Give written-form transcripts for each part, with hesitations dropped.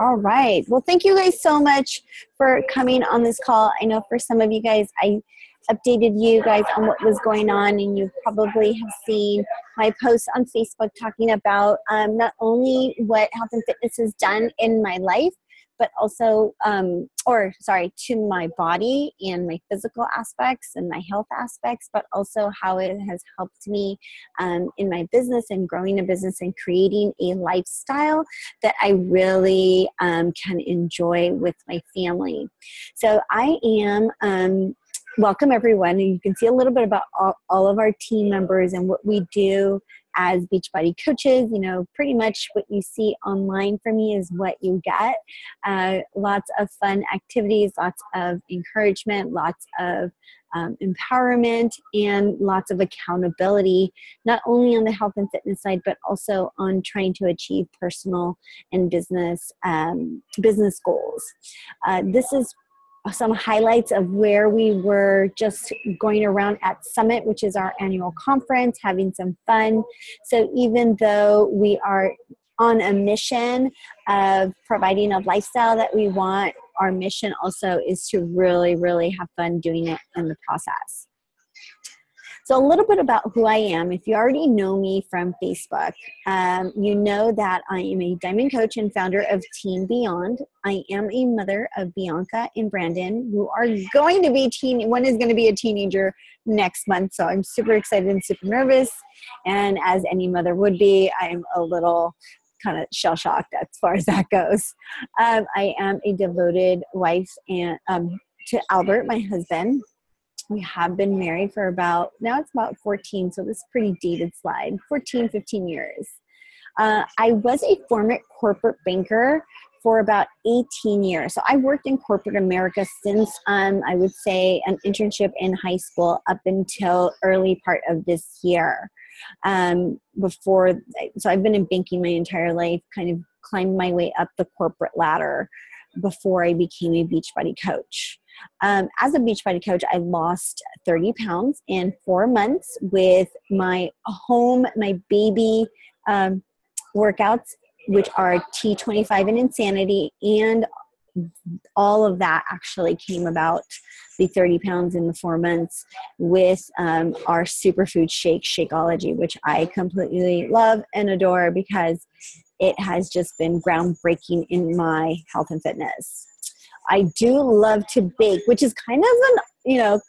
All right. Well, thank you guys so much for coming on this call. I know for some of you guys, I updated you guys on what was going on, and you probably have seen my posts on Facebook talking about not only what health and fitness has done in my life, but also, to my body and my physical aspects and my health aspects, but also how it has helped me in my business and growing a business and creating a lifestyle that I really can enjoy with my family. So I am welcome everyone. You can see a little bit about all of our team members and what we do as Beachbody coaches. You know, pretty much what you see online from me is what you get. Lots of fun activities, lots of encouragement, lots of empowerment, and lots of accountability, not only on the health and fitness side, but also on trying to achieve personal and business goals. This is some highlights of where we were just going around at Summit, which is our annual conference, having some fun. So even though we are on a mission of providing a lifestyle that we want, our mission also is to really, really have fun doing it in the process. So a little bit about who I am. If you already know me from Facebook, you know that I am a diamond coach and founder of Team Beyond. I am a mother of Bianca and Brandon, who are going to be one is going to be a teenager next month. So I'm super excited and super nervous. And as any mother would be, I'm a little kind of shell-shocked as far as that goes. I am a devoted wife and to Albert, my husband. We have been married for now it's about 14, so this is a pretty dated slide, 14, 15 years. I was a former corporate banker for about 18 years. So I worked in corporate America since, I would say, an internship in high school up until early part of this year. So I've been in banking my entire life, kind of climbed my way up the corporate ladder before I became a Beachbody coach. As a Beachbody coach, I lost 30 pounds in 4 months with my baby workouts, which are T25 and Insanity, and all of that actually came about, the 30 pounds in the 4 months, with our superfood shake, Shakeology, which I completely love and adore because it has just been groundbreaking in my health and fitness. I do love to bake, which is kind of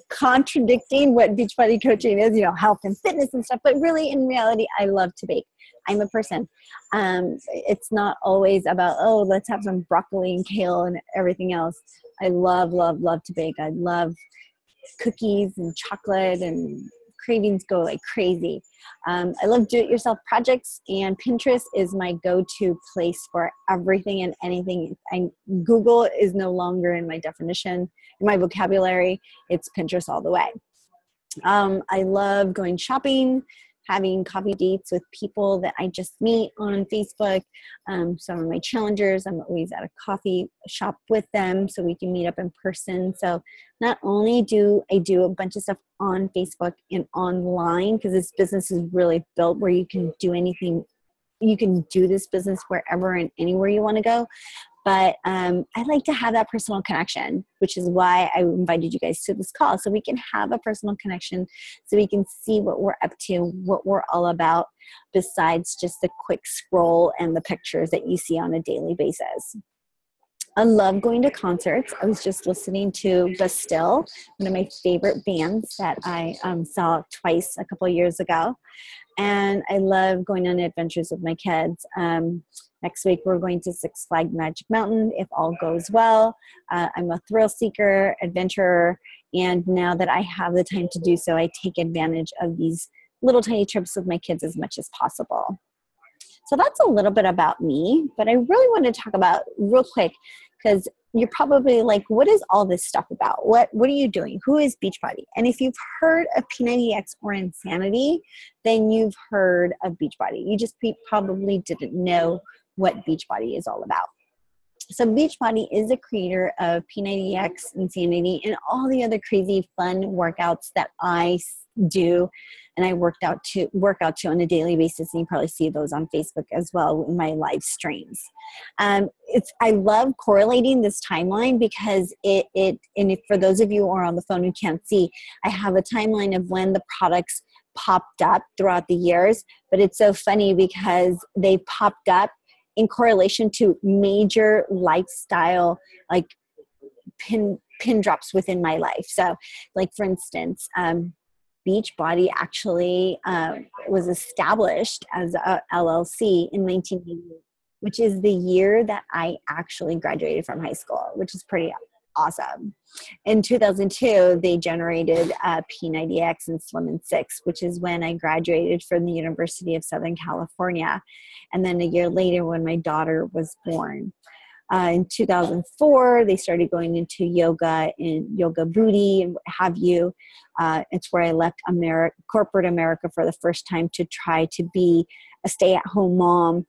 contradicting what Beachbody coaching is, health and fitness and stuff. But really, in reality, I love to bake. I'm a person. It's not always about, let's have some broccoli and kale and everything else. I love, love, love to bake. I love cookies and chocolate, and cravings go like crazy. I love do-it-yourself projects, and Pinterest is my go-to place for everything and anything. Google is no longer in my definition, in my vocabulary. It's Pinterest all the way. I love going shopping, having coffee dates with people that I just meet on Facebook. Some of my challengers, I'm always at a coffee shop with them so we can meet up in person. So not only do I do a bunch of stuff on Facebook and online, because this business is really built where you can do anything. You can do this business wherever and anywhere you want to go. But I like to have that personal connection, which is why I invited you guys to this call, so we can have a personal connection, so we can see what we're up to, what we're all about, besides just the quick scroll and the pictures that you see on a daily basis. I love going to concerts. I was just listening to Bastille, one of my favorite bands that I saw twice a couple of years ago. And I love going on adventures with my kids. Next week, we're going to Six Flags Magic Mountain, if all goes well. I'm a thrill seeker, adventurer, and now that I have the time to do so, I take advantage of these little tiny trips with my kids as much as possible. So that's a little bit about me, but I really want to talk about real quick, because you're probably like, what is all this stuff about? What are you doing? Who is Beachbody? And if you've heard of P90X or Insanity, then you've heard of Beachbody. You just probably didn't know what Beachbody is all about. So Beachbody is a creator of P90X, Insanity, and all the other crazy fun workouts that I do, and I work out to on a daily basis, and you probably see those on Facebook as well in my live streams. I love correlating this timeline because for those of you who are on the phone who can't see, I have a timeline of when the products popped up throughout the years, but it's so funny because they popped up in correlation to major lifestyle, like pin drops within my life. So like, for instance, Beachbody actually was established as a LLC in 1980, which is the year that I actually graduated from high school, which is pretty awesome. In 2002, they generated P90X and Slim & 6, which is when I graduated from the University of Southern California. And then a year later, when my daughter was born. In 2004, they started going into yoga and yoga booty and what have you. It's where I left corporate America for the first time to try to be a stay-at-home mom,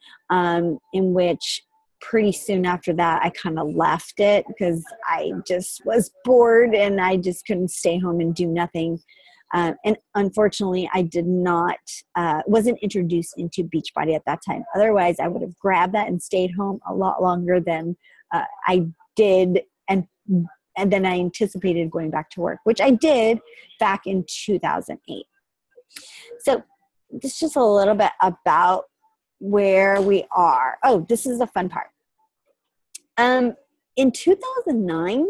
in which pretty soon after that, I kind of left it because I just was bored and I just couldn't stay home and do nothing. And unfortunately, I wasn't introduced into Beachbody at that time. Otherwise, I would have grabbed that and stayed home a lot longer than I did. And then I anticipated going back to work, which I did back in 2008. So this is just a little bit about where we are. Oh, this is the fun part. In 2009,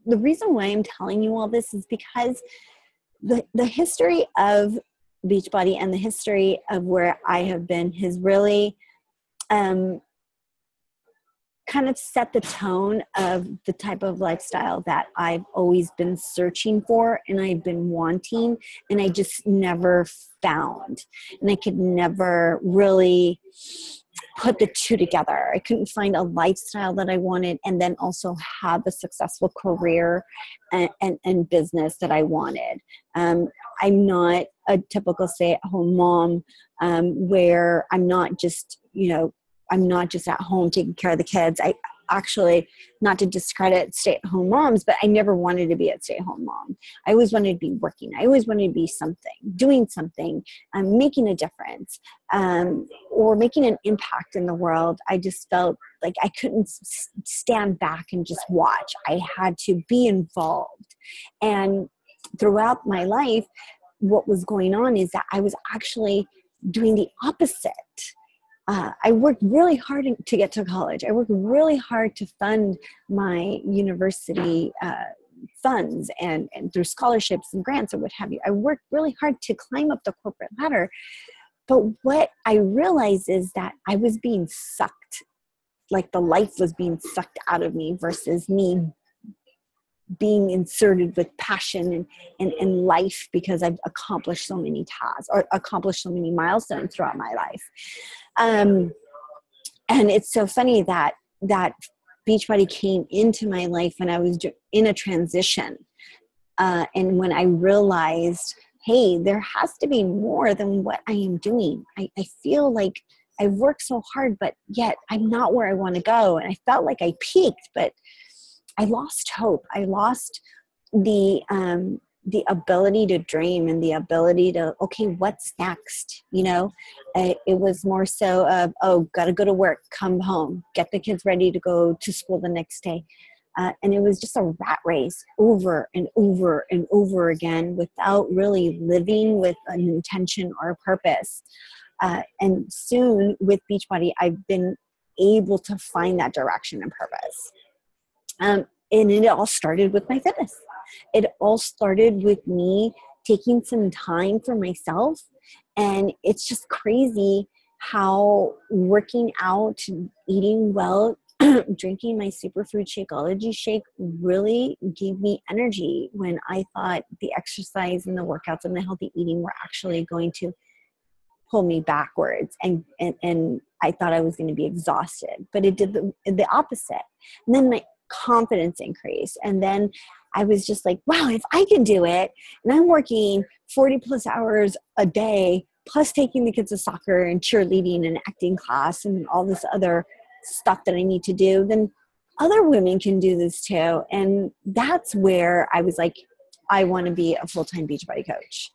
the reason why I'm telling you all this is because the history of Beachbody and the history of where I have been has really kind of set the tone of the type of lifestyle that I've always been searching for and I've been wanting, and I just never found. And I could never really put the two together. I couldn't find a lifestyle that I wanted and then also have a successful career and business that I wanted. I'm not a typical stay-at-home mom where I'm not just at home taking care of the kids. I actually, not to discredit stay-at-home moms, but I never wanted to be a stay-at-home mom. I always wanted to be working. I always wanted to be something, doing something, making a difference, or making an impact in the world. I just felt like I couldn't stand back and just watch. I had to be involved. And throughout my life, what was going on is that I was actually doing the opposite. I worked really hard to get to college. I worked really hard to fund my university funds and through scholarships and grants or what have you. I worked really hard to climb up the corporate ladder. But what I realized is that I was being sucked, like the life was being sucked out of me versus me being inserted with passion and life, because I've accomplished so many tasks or accomplished so many milestones throughout my life. And it's so funny that Beachbody came into my life when I was in a transition. And when I realized, hey, there has to be more than what I am doing. I feel like I've worked so hard, but yet I'm not where I want to go. And I felt like I peaked, but I lost hope. I lost the ability to dream and the ability to, okay, what's next? It was more so of, oh, got to go to work, come home, get the kids ready to go to school the next day. And it was just a rat race over and over and over again without really living with an intention or a purpose. And soon with Beachbody, I've been able to find that direction and purpose. And it all started with my fitness. It all started with me taking some time for myself. And it's just crazy how working out, eating well, drinking my superfood Shakeology shake really gave me energy when I thought the exercise and the workouts and the healthy eating were actually going to pull me backwards. And I thought I was going to be exhausted, but it did the opposite. And then my confidence increased. And then I was just like, wow, if I can do it, and I'm working 40 plus hours a day, plus taking the kids to soccer and cheerleading and acting class and all this other stuff that I need to do, then other women can do this too. And that's where I was like, I want to be a full-time Beachbody coach.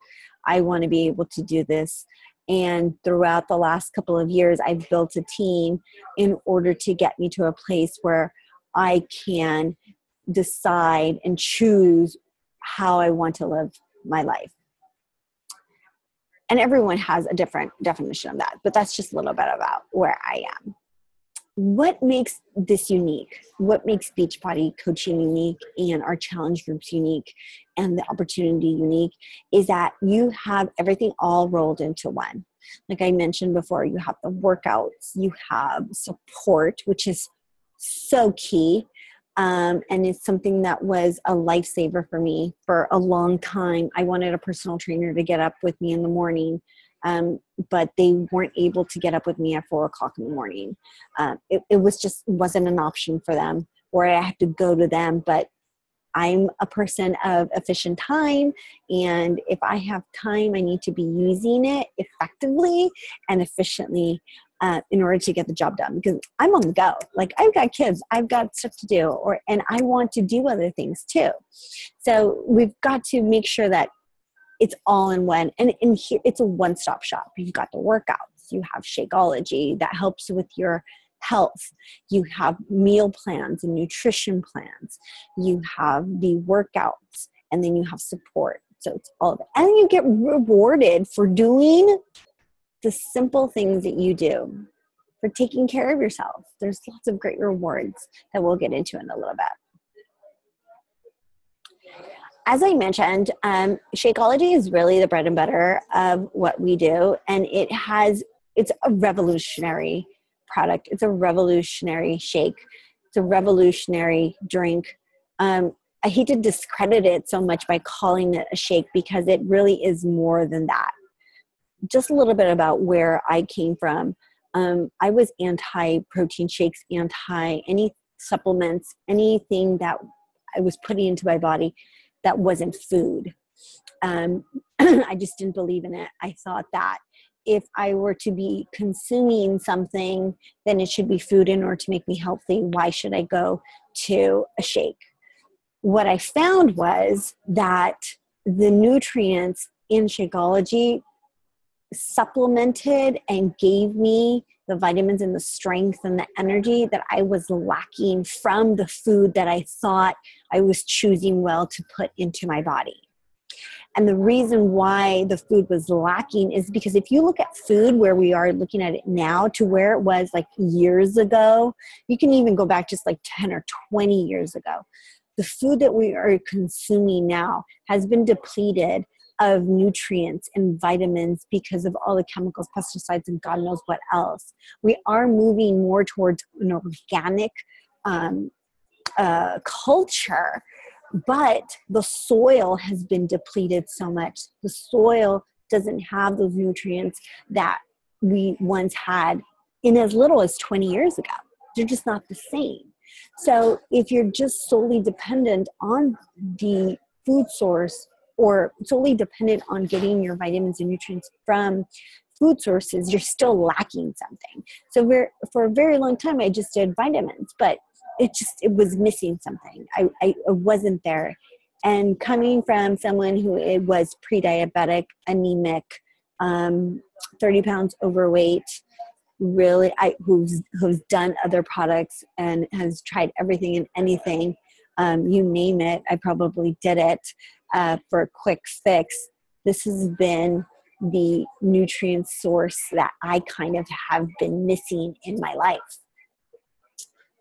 I want to be able to do this. And throughout the last couple of years, I've built a team in order to get me to a place where I can decide and choose how I want to live my life. And everyone has a different definition of that, but that's just a little bit about where I am. What makes this unique? What makes Beachbody Coaching unique and our challenge groups unique and the opportunity unique is that you have everything all rolled into one. Like I mentioned before, you have the workouts, you have support, which is so key. And it's something that was a lifesaver for me for a long time. I wanted a personal trainer to get up with me in the morning, but they weren't able to get up with me at 4 o'clock in the morning. It wasn't an option for them, or I had to go to them. But I'm a person of efficient time, and if I have time, I need to be using it effectively and efficiently in order to get the job done, because I'm on the go. Like, I've got kids, I've got stuff to do, and I want to do other things too. So we've got to make sure that it's all in one. And in here, it's a one-stop shop. You've got the workouts, you have Shakeology that helps with your health. You have meal plans and nutrition plans. You have the workouts, and then you have support. So it's all of it. And you get rewarded for doing the simple things that you do, for taking care of yourself. There's lots of great rewards that we'll get into in a little bit. As I mentioned, Shakeology is really the bread and butter of what we do. And it's a revolutionary product. It's a revolutionary shake. It's a revolutionary drink. I hate to discredit it so much by calling it a shake, because it really is more than that. Just a little bit about where I came from. I was anti-protein shakes, anti any supplements, anything that I was putting into my body that wasn't food. I just didn't believe in it. I thought that if I were to be consuming something, then it should be food in order to make me healthy. Why should I go to a shake? What I found was that the nutrients in Shakeology supplemented and gave me the vitamins and the strength and the energy that I was lacking from the food that I thought I was choosing well to put into my body. And the reason why the food was lacking is because if you look at food where we are looking at it now to where it was like years ago, you can even go back just like 10 or 20 years ago. The food that we are consuming now has been depleted of nutrients and vitamins because of all the chemicals, pesticides, and God knows what else. We are moving more towards an organic culture, but the soil has been depleted so much. The soil doesn't have those nutrients that we once had in as little as 20 years ago. They're just not the same. So if you're just solely dependent on the food source, or solely dependent on getting your vitamins and nutrients from food sources, you're still lacking something. So for a very long time, I just did vitamins, but it was missing something. I wasn't there. And coming from someone who was pre-diabetic, anemic, 30 pounds overweight, really, who's done other products and has tried everything and anything, you name it, I probably did it for a quick fix. This has been the nutrient source that I kind of have been missing in my life.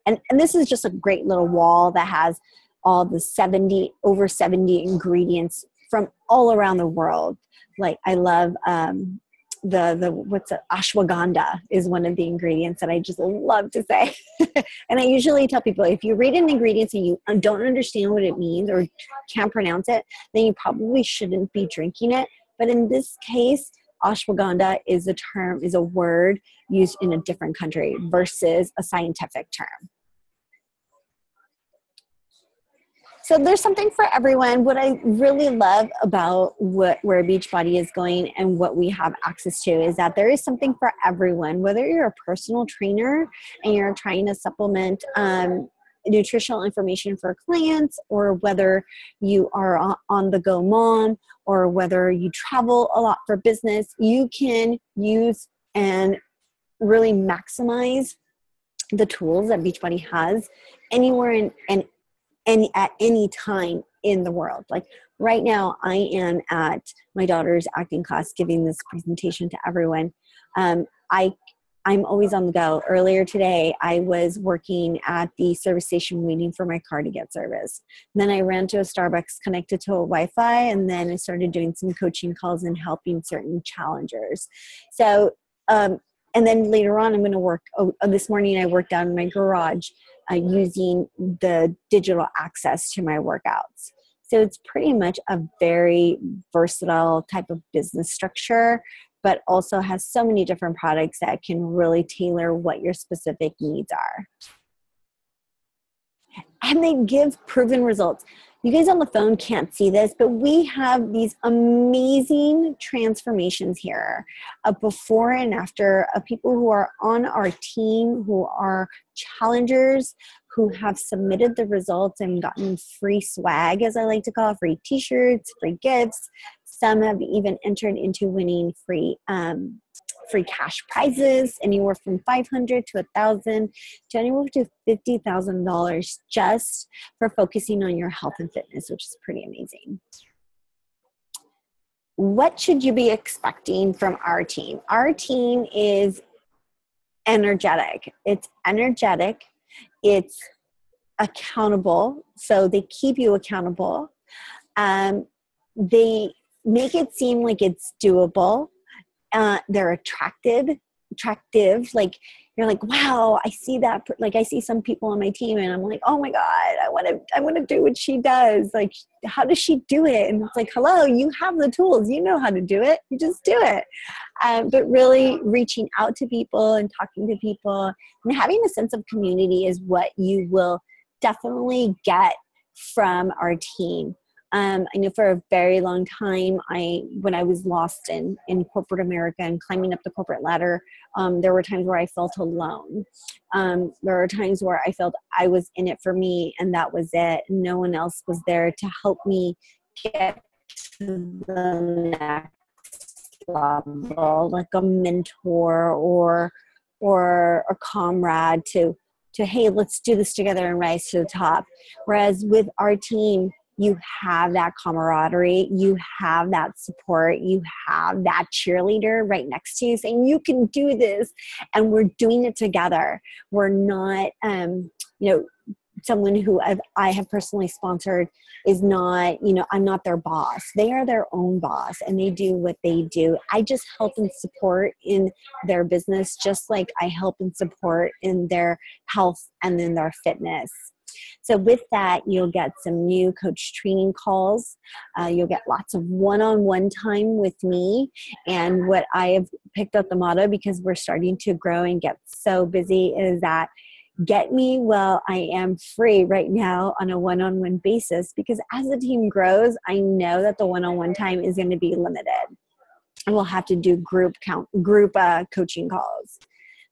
And this is just a great little wall that has all the over 70 ingredients from all around the world. Like, I love ashwagandha is one of the ingredients that I just love to say. And I usually tell people, if you read an ingredient and you don't understand what it means or can't pronounce it, then you probably shouldn't be drinking it. But in this case, ashwagandha is a word used in a different country versus a scientific term. So there's something for everyone. What I really love about where Beachbody is going and what we have access to is that there is something for everyone. Whether you're a personal trainer and you're trying to supplement nutritional information for clients, or whether you are on the go mom, or whether you travel a lot for business, you can use and really maximize the tools that Beachbody has anywhere and at any time in the world. Like right now, I am at my daughter's acting class giving this presentation to everyone. I'm always on the go. Earlier today, I was working at the service station waiting for my car to get serviced. Then I ran to a Starbucks connected to a Wi-Fi, and then I started doing some coaching calls and helping certain challengers. So, and then later on, I'm going to work. This morning, I worked out in my garage using the digital access to my workouts. So it's pretty much a very versatile type of business structure, but also has so many different products that can really tailor what your specific needs are. And they give proven results. You guys on the phone can't see this, but we have these amazing transformations here of before and after of people who are on our team, who are challengers, who have submitted the results and gotten free swag, as I like to call it, free t-shirts, free gifts. Some have even entered into winning free cash prizes, anywhere from $500 to $1,000 to anywhere to $50,000 just for focusing on your health and fitness, which is pretty amazing. What should you be expecting from our team? Our team is energetic. It's energetic. It's accountable. So they keep you accountable. They make it seem like it's doable. They're attractive. Like you're like, wow, I see that. Like I see some people on my team and I'm like, oh my God, I want to do what she does. Like, how does she do it? And it's like, hello, you have the tools. You know how to do it. You just do it. But really reaching out to people and talking to people and having a sense of community is what you will definitely get from our team. I know for a very long time, when I was lost in corporate America and climbing up the corporate ladder, there were times where I felt alone. There were times where I felt I was in it for me and that was it. No one else was there to help me get to the next level, like a mentor or a comrade to hey, let's do this together and rise to the top. Whereas with our team, you have that camaraderie, you have that support, you have that cheerleader right next to you saying, you can do this, and we're doing it together. We're not, someone who I have personally sponsored is not, I'm not their boss. They are their own boss and they do what they do. I just help and support in their business, just like I help and support in their health and in their fitness. So with that, you'll get some new coach training calls. You'll get lots of one-on-one time with me. And what I have picked up the motto, because we're starting to grow and get so busy, is that get me while I am free right now on a one-on-one basis, because as the team grows, I know that the one-on-one time is going to be limited. And we'll have to do group coaching calls.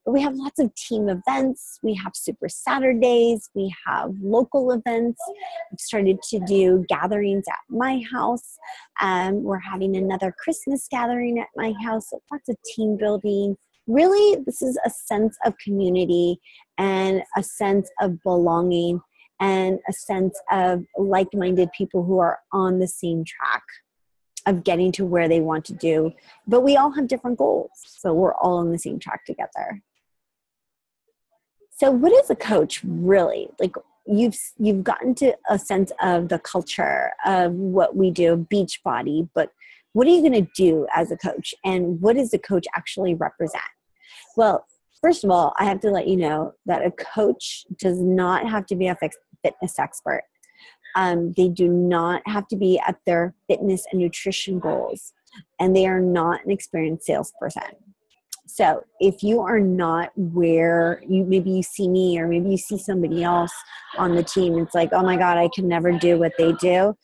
But we have lots of team events. We have Super Saturdays. We have local events. We've started to do gatherings at my house. We're having another Christmas gathering at my house. So lots of team building. Really, this is a sense of community and a sense of belonging and a sense of like-minded people who are on the same track of getting to where they want to do. But we all have different goals. So we're all on the same track together. So what is a coach really? Like you've gotten to a sense of the culture of what we do, Beachbody, but what are you going to do as a coach? And what does the coach actually represent? Well, first of all, I have to let you know that a coach does not have to be a fitness expert. They do not have to be at their fitness and nutrition goals, and they are not an experienced salesperson. So if you are not where maybe you see me or maybe you see somebody else on the team, it's like, oh my God, I can never do what they do.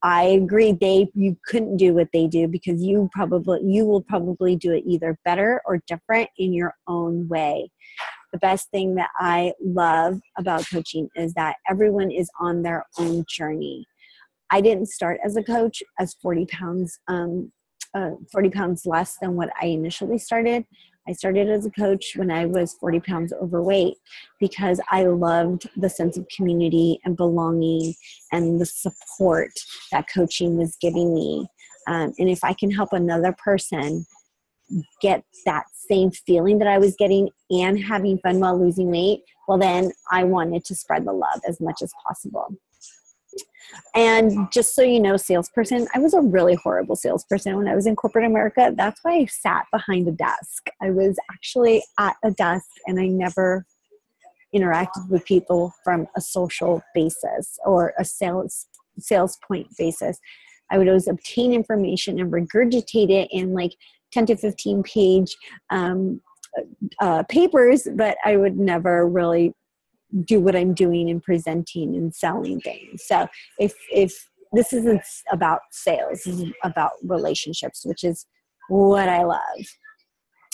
I agree. You couldn't do what they do because you will probably do it either better or different in your own way. the best thing that I love about coaching is that everyone is on their own journey. I didn't start as a coach as 40 pounds 40 pounds less than what I initially started. I started as a coach when I was 40 pounds overweight because I loved the sense of community and belonging and the support that coaching was giving me. And if I can help another person get that same feeling that I was getting and having fun while losing weight, well, then I wanted to spread the love as much as possible. And just so you know, salesperson, I was a really horrible salesperson when I was in corporate America. That's why I sat behind a desk. I was actually at a desk and I never interacted with people from a social basis or a sales point basis. I would always obtain information and regurgitate it in like 10 to 15 page papers, but I would never really do what I'm doing in presenting and selling things. So if this isn't about sales, this is about relationships, which is what I love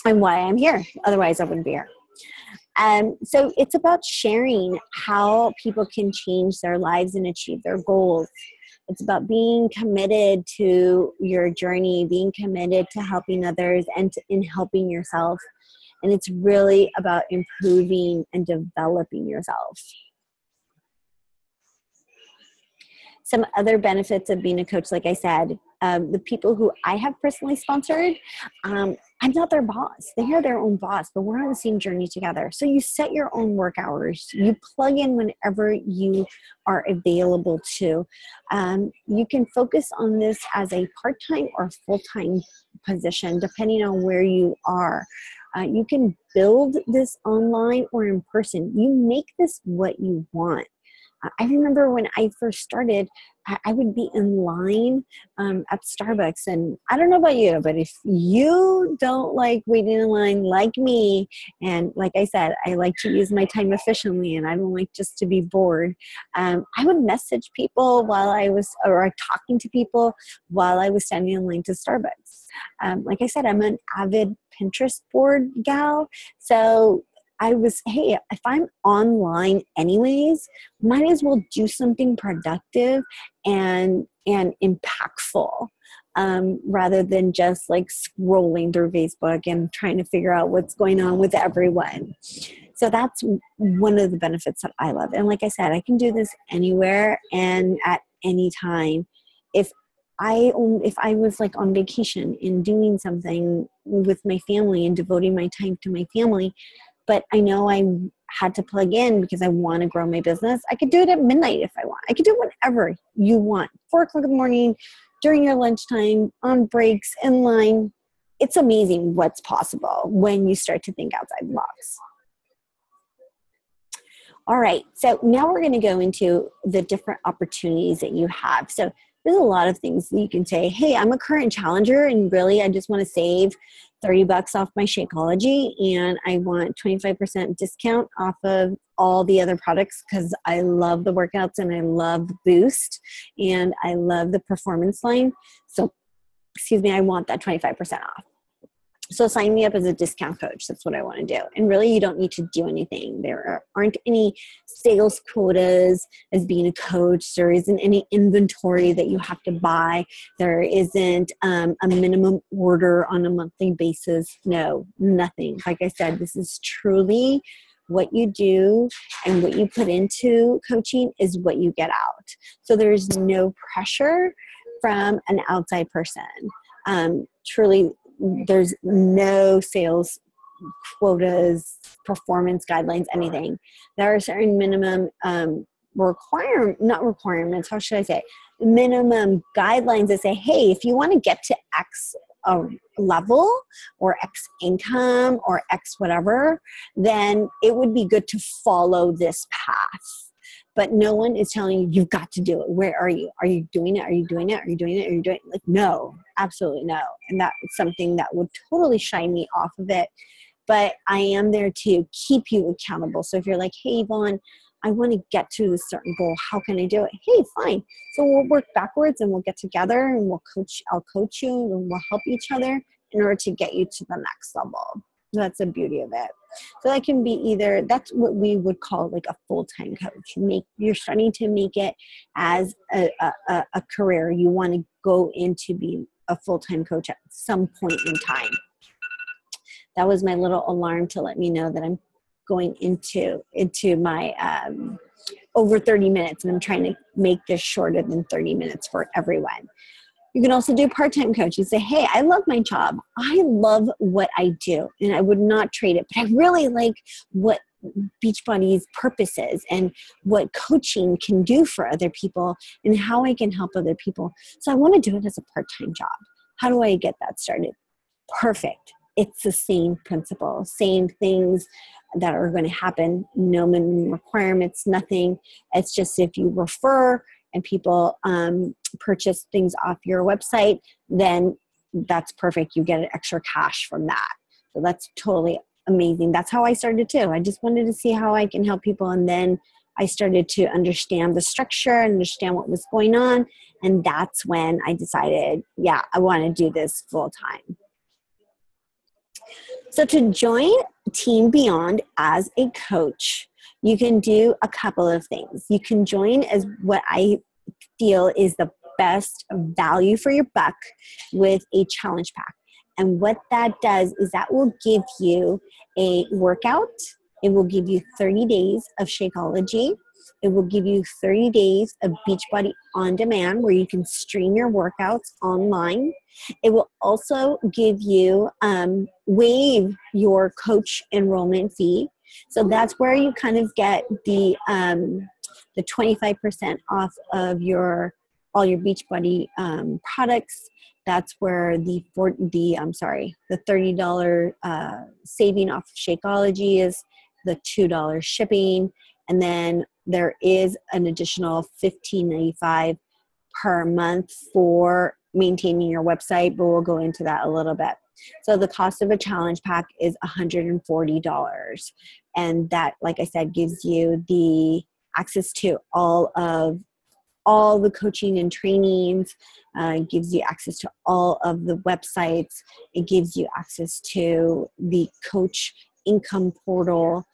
and why I'm here. Otherwise I wouldn't be here. So it's about sharing how people can change their lives and achieve their goals. It's about being committed to your journey, being committed to helping others and in helping yourself. And it's really about improving and developing yourself. Some other benefits of being a coach, like I said, the people who I have personally sponsored, I'm not their boss. They are their own boss, but we're on the same journey together. So you set your own work hours. You plug in whenever you are available to. You can focus on this as a part-time or full-time position, depending on where you are. You can build this online or in person. You make this what you want. I remember when I first started, I would be in line at Starbucks. And I don't know about you, but if you don't like waiting in line like me, and like I said, I like to use my time efficiently and I don't like just to be bored, I would message people while I was, or talking to people while I was standing in line to Starbucks. Like I said, I'm an avid Pinterest board gal. So I was, hey, if I'm online anyways, might as well do something productive and impactful, rather than just like scrolling through Facebook and trying to figure out what's going on with everyone. So that's one of the benefits that I love. And like I said, I can do this anywhere and at any time. If I was like on vacation and doing something with my family and devoting my time to my family, but I know I had to plug in because I want to grow my business, I could do it at midnight if I want. I could do whatever you want. 4 o'clock in the morning, during your lunchtime, on breaks, in line. It's amazing what's possible when you start to think outside the box. All right, so now we're going to go into the different opportunities that you have. So there's a lot of things that you can say, hey, I'm a current challenger and really I just want to save $30 off my Shakeology and I want 25% discount off of all the other products because I love the workouts and I love Boost and I love the performance line. So, I want that 25% off. So sign me up as a discount coach. That's what I want to do. And really, you don't need to do anything. There aren't any sales quotas as being a coach. There isn't any inventory that you have to buy. There isn't a minimum order on a monthly basis. No, nothing. Like I said, this is truly what you do and what you put into coaching is what you get out. So there's no pressure from an outside person. Truly, there's no sales quotas, performance guidelines, anything. There are certain minimum minimum guidelines that say, hey, if you want to get to X level or X income or X whatever, then it would be good to follow this path. But no one is telling you, you've got to do it. Where are you? Are you doing it? Are you doing it? Are you doing it? Are you doing it? Like, no, absolutely no. And that's something that would totally shine me off of it. But I am there to keep you accountable. So if you're like, hey, Yvonne, I want to get to a certain goal. How can I do it? Hey, fine. So we'll work backwards and we'll get together and I'll coach you and we'll help each other in order to get you to the next level. That's the beauty of it. So that can be either, that's what we would call like a full-time coach. You're starting to make it as a career. You want to go into being a full-time coach at some point in time. That was my little alarm to let me know that I'm going into my over 30 minutes, and I'm trying to make this shorter than 30 minutes for everyone. You can also do part-time coach. You say, hey, I love my job. I love what I do, and I would not trade it, but I really like what Beachbody's purpose is and what coaching can do for other people and how I can help other people. So I want to do it as a part-time job. How do I get that started? Perfect. It's the same principle, same things that are going to happen. No minimum requirements, nothing. It's just if you refer and people purchase things off your website, then that's perfect. You get extra cash from that. So that's totally amazing. That's how I started too. I just wanted to see how I can help people. And then I started to understand the structure, understand what was going on. And that's when I decided, yeah, I want to do this full time. So to join Team Beyond as a coach, you can do a couple of things. You can join as what I feel is the best value for your buck with a challenge pack. And what that does is that will give you a workout. It will give you 30 days of Shakeology. It will give you 30 days of Beachbody On Demand where you can stream your workouts online. It will also give you waive your coach enrollment fee. So that's where you kind of get the 25% off of all your Beachbody products. That's where the $30 saving off Shakeology is, the $2 shipping, and then there is an additional $15.95 per month for maintaining your website, but we'll go into that a little bit. So the cost of a challenge pack is $140. And that, like I said, gives you the access to all the coaching and trainings. It gives you access to all of the websites. It gives you access to the coach income portal,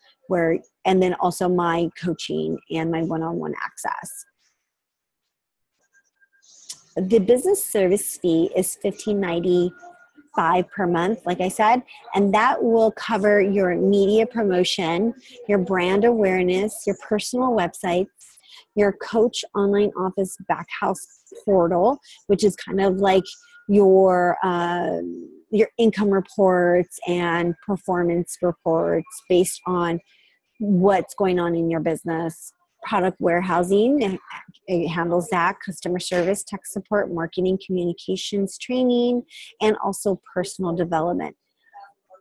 and then also my coaching and my one-on-one access. The business service fee is $15.95 per month, like I said, and that will cover your media promotion, your brand awareness, your personal websites, your coach online office backhouse portal, which is kind of like your income reports and performance reports based on what's going on in your business. Product warehousing, it handles that, customer service, tech support, marketing, communications, training, and also personal development.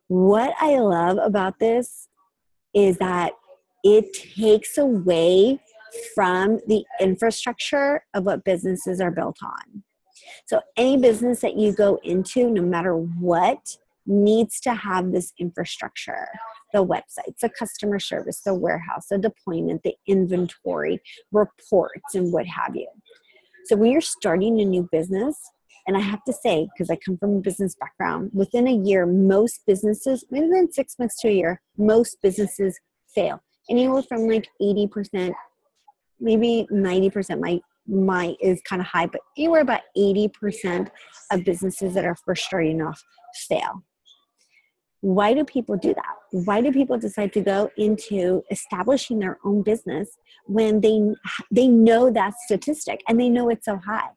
What I love about this is that it takes away from the infrastructure of what businesses are built on. So any business that you go into, no matter what, needs to have this infrastructure: the websites, the customer service, the warehouse, the deployment, the inventory, reports, and what have you. So when you're starting a new business, and I have to say, because I come from a business background, within a year, most businesses, maybe within 6 months to a year, most businesses fail. Anywhere from like 80%, maybe 90%, my is kind of high, but anywhere about 80% of businesses that are first starting off fail. Why do people do that? Why do people decide to go into establishing their own business when they know that statistic and they know it's so high?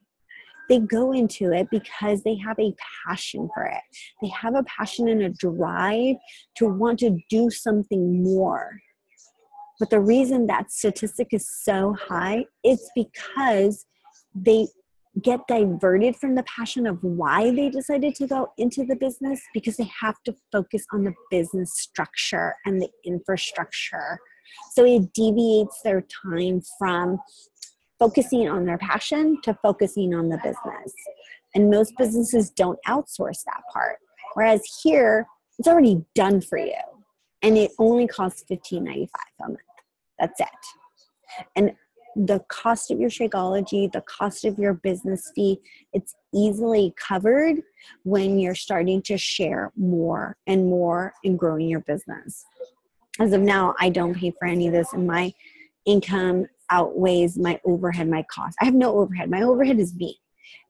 They go into it because they have a passion for it. They have a passion and a drive to want to do something more. But the reason that statistic is so high is because they get diverted from the passion of why they decided to go into the business, because they have to focus on the business structure and the infrastructure. So it deviates their time from focusing on their passion to focusing on the business. And most businesses don't outsource that part. Whereas here, it's already done for you. And it only costs $15.95 a month. That's it. And the cost of your Shakeology, the cost of your business fee, it's easily covered when you're starting to share more and more in growing your business. As of now, I don't pay for any of this, and my income outweighs my overhead, my cost. I have no overhead. My overhead is me.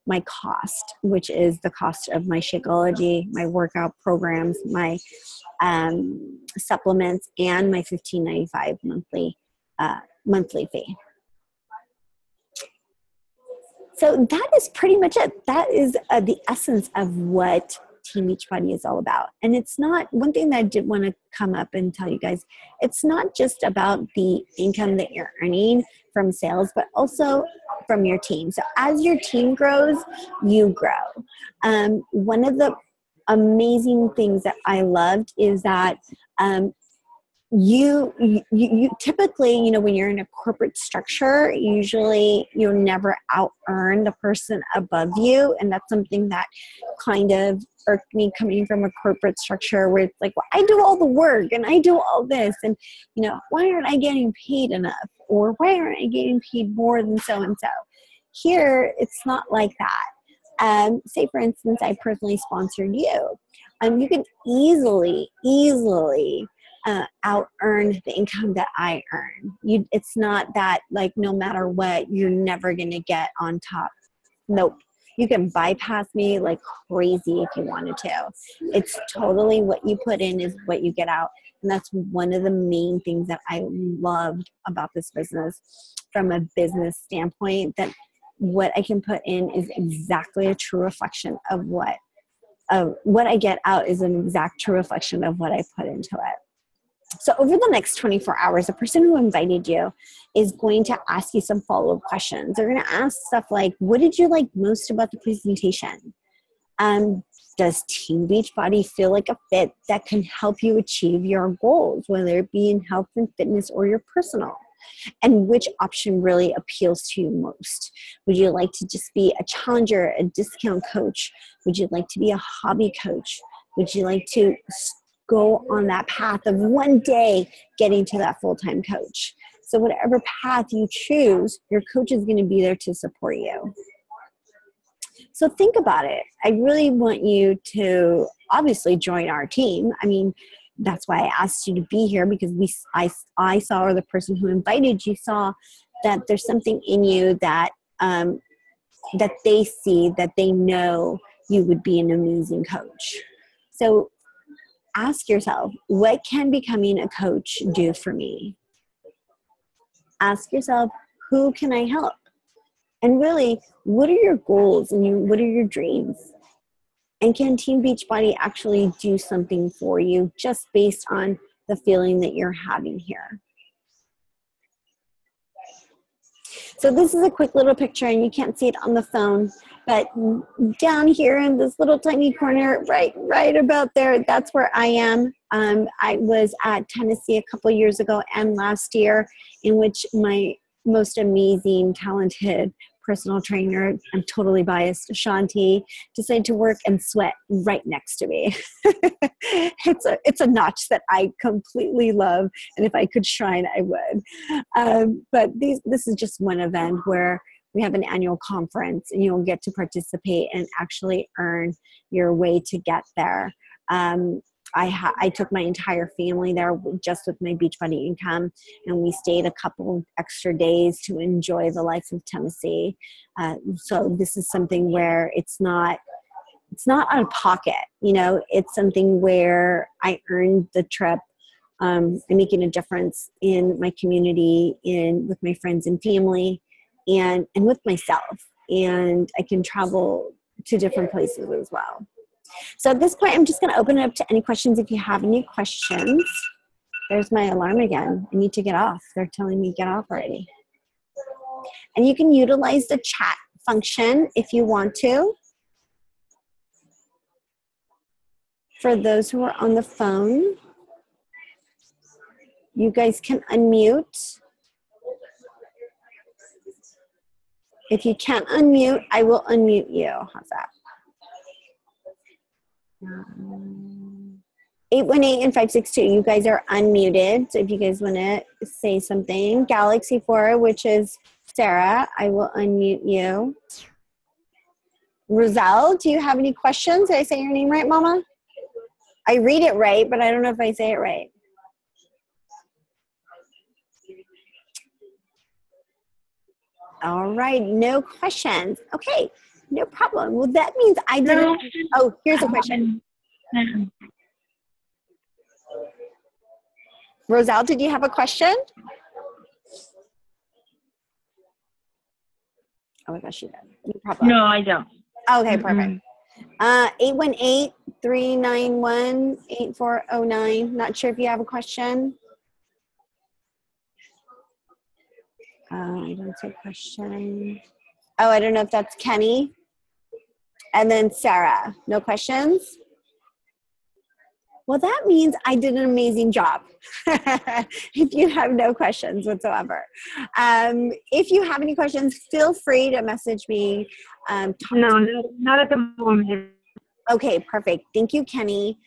My cost, which is the cost of my Shakeology, my workout programs, my supplements, and my $15.95 monthly fee. So that is pretty much it. That is the essence of what Team Beachbody is all about. And it's not, one thing that I did want to come up and tell you guys, it's not just about the income that you're earning from sales, but also from your team. So as your team grows, you grow. One of the amazing things that I loved is that you typically, you know, when you're in a corporate structure, usually you'll never out earn the person above you. And that's something that kind of irked me coming from a corporate structure where it's like, well, I do all the work and I do all this. And, you know, why aren't I getting paid enough? Or why aren't I getting paid more than so-and-so? Here, it's not like that. Say, for instance, I personally sponsored you. You can easily out earn the income that I earn. It's not that, like, no matter what, you're never going to get on top. Nope. You can bypass me like crazy if you wanted to. It's totally what you put in is what you get out. And that's one of the main things that I loved about this business from a business standpoint, that what I can put in is exactly a true reflection of what I get out is an exact true reflection of what I put into it. So over the next 24 hours, the person who invited you is going to ask you some follow-up questions. They're going to ask stuff like, what did you like most about the presentation? Does Team Beachbody feel like a fit that can help you achieve your goals, whether it be in health and fitness or your personal? And which option really appeals to you most? Would you like to just be a challenger, a discount coach? Would you like to be a hobby coach? Would you like to go on that path of one day getting to that full-time coach? So whatever path you choose, your coach is going to be there to support you. So think about it. I really want you to obviously join our team. I mean, that's why I asked you to be here, because I saw, or the person who invited you saw, that there's something in you that that they see, that they know you would be an amazing coach. So ask yourself, what can becoming a coach do for me? Ask yourself, who can I help? And really, what are your goals and what are your dreams? And can Team Beachbody actually do something for you just based on the feeling that you're having here? So this is a quick little picture, and you can't see it on the phone, but down here in this little tiny corner, right about there, that's where I am. I was at Tennessee a couple years ago and last year, in which my most amazing, talented personal trainer, I'm totally biased, Shanti, decided to work and sweat right next to me. It's a notch that I completely love, and if I could shrine, I would. But this is just one event where we have an annual conference, and you'll get to participate and actually earn your way to get there. I took my entire family there just with my Beachbody income, and we stayed a couple extra days to enjoy the life of Tennessee. So this is something where it's not out of pocket, you know, it's something where I earned the trip. I'm making a difference in my community, with my friends and family, and with myself, and I can travel to different places as well. So at this point, I'm just going to open it up to any questions. If you have any questions, there's my alarm again. I need to get off. They're telling me get off already. And you can utilize the chat function if you want to. For those who are on the phone, you guys can unmute. If you can't unmute, I will unmute you. How's that? 818 and 562. You guys are unmuted. So if you guys want to say something, Galaxy 4, which is Sarah, I will unmute you. Roselle, do you have any questions? Did I say your name right, Mama? I read it right, but I don't know if I say it right. All right, no questions. Okay, no problem. Well, that means I didn't. Oh, here's a question. Roselle, did you have a question? Oh my gosh, you did. No problem. No, I don't. Okay, perfect. 818-391-8409. Not sure if you have a question. I don't see a question. Oh, I don't know if that's Kenny. And then Sarah, no questions? Well, that means I did an amazing job. If you have no questions whatsoever. If you have any questions, feel free to message me. No, not at the moment. Okay, perfect. Thank you, Kenny.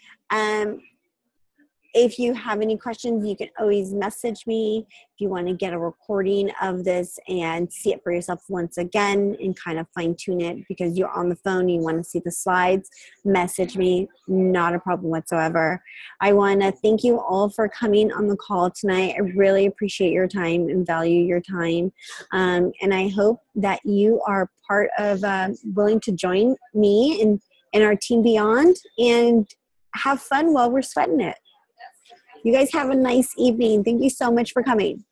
If you have any questions, you can always message me. If you want to get a recording of this and see it for yourself once again and kind of fine tune it because you're on the phone, you want to see the slides, message me. Not a problem whatsoever. I want to thank you all for coming on the call tonight. I really appreciate your time and value your time. And I hope that you are part of willing to join me and our team Beyond and have fun while we're sweating it. You guys have a nice evening. Thank you so much for coming.